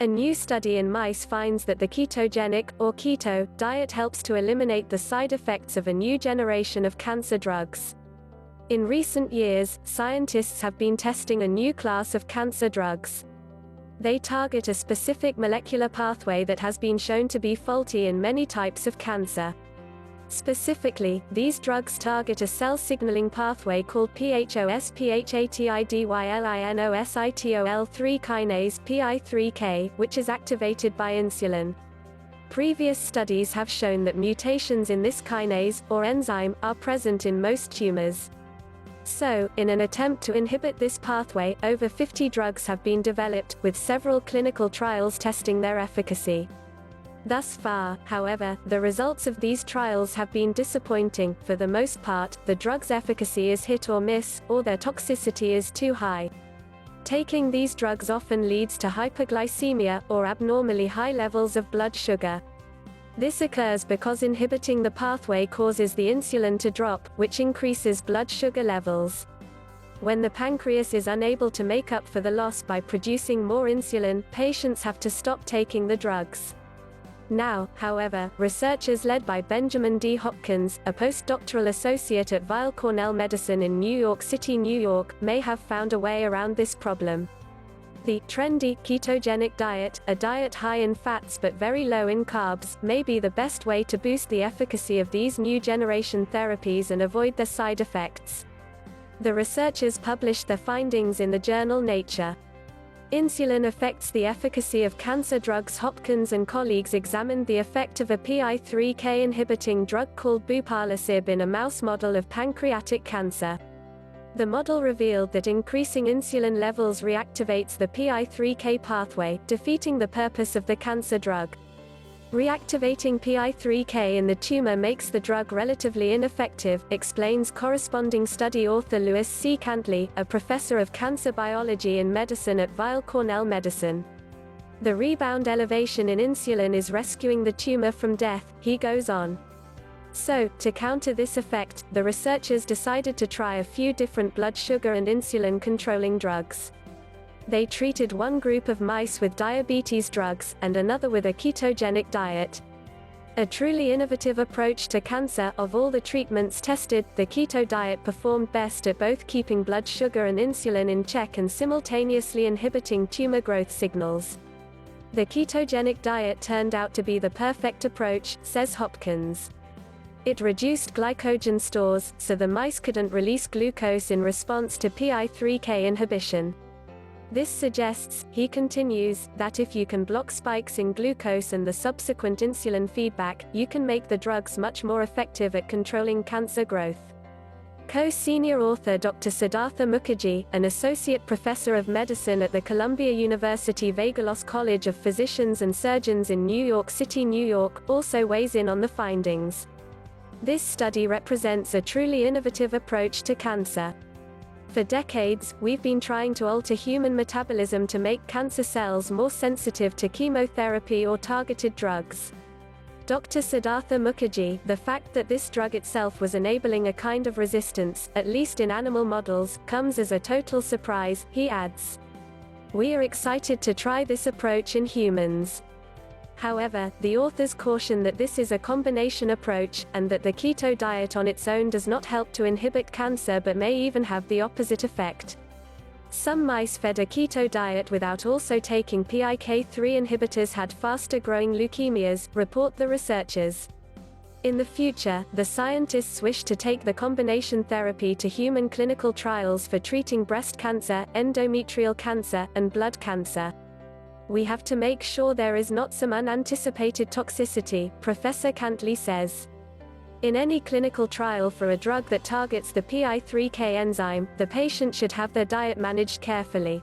A new study in mice finds that the ketogenic, or keto, diet helps to eliminate the side effects of a new generation of cancer drugs. In recent years, scientists have been testing a new class of cancer drugs. They target a specific molecular pathway that has been shown to be faulty in many types of cancer. Specifically, these drugs target a cell signaling pathway called PHOSPHATIDYLINOSITOL3 kinase PI3K, which is activated by insulin. Previous studies have shown that mutations in this kinase, or enzyme, are present in most tumors. So, in an attempt to inhibit this pathway, over 50 drugs have been developed, with several clinical trials testing their efficacy. Thus far, however, the results of these trials have been disappointing. For the most part, the drug's efficacy is hit or miss, or their toxicity is too high. Taking these drugs often leads to hyperglycemia, or abnormally high levels of blood sugar. This occurs because inhibiting the pathway causes the insulin to drop, which increases blood sugar levels. When the pancreas is unable to make up for the loss by producing more insulin, patients have to stop taking the drugs. Now, however, researchers led by Benjamin D. Hopkins, a postdoctoral associate at Weill Cornell Medicine in New York City, New York, may have found a way around this problem. The trendy ketogenic diet, a diet high in fats but very low in carbs, may be the best way to boost the efficacy of these new generation therapies and avoid their side effects. The researchers published their findings in the journal Nature. Insulin affects the efficacy of cancer drugs. Hopkins and colleagues examined the effect of a PI3K inhibiting drug called buparlisib in a mouse model of pancreatic cancer. The model revealed that increasing insulin levels reactivates the PI3K pathway, defeating the purpose of the cancer drug. Reactivating PI3K in the tumor makes the drug relatively ineffective, explains corresponding study author Louis C. Cantley, a professor of cancer biology and medicine at Weill Cornell Medicine. The rebound elevation in insulin is rescuing the tumor from death, he goes on. So, to counter this effect, the researchers decided to try a few different blood sugar and insulin controlling drugs. They treated one group of mice with diabetes drugs, and another with a ketogenic diet. A truly innovative approach to cancer. Of all the treatments tested, the keto diet performed best at both keeping blood sugar and insulin in check and simultaneously inhibiting tumor growth signals. The ketogenic diet turned out to be the perfect approach, says Hopkins. It reduced glycogen stores, so the mice couldn't release glucose in response to PI3K inhibition. This suggests, he continues, that if you can block spikes in glucose and the subsequent insulin feedback, you can make the drugs much more effective at controlling cancer growth. Co-senior author Dr. Siddhartha Mukherjee, an associate professor of medicine at the Columbia University Vagelos College of Physicians and Surgeons in New York City, New York, also weighs in on the findings. This study represents a truly innovative approach to cancer. For decades, we've been trying to alter human metabolism to make cancer cells more sensitive to chemotherapy or targeted drugs. Dr. Siddhartha Mukherjee, the fact that this drug itself was enabling a kind of resistance, at least in animal models, comes as a total surprise, he adds. We are excited to try this approach in humans. However, the authors caution that this is a combination approach, and that the keto diet on its own does not help to inhibit cancer but may even have the opposite effect. Some mice fed a keto diet without also taking PIK3 inhibitors had faster-growing leukemias, report the researchers. In the future, the scientists wish to take the combination therapy to human clinical trials for treating breast cancer, endometrial cancer, and blood cancer. We have to make sure there is not some unanticipated toxicity, Professor Cantley says. In any clinical trial for a drug that targets the PI3K enzyme, the patient should have their diet managed carefully.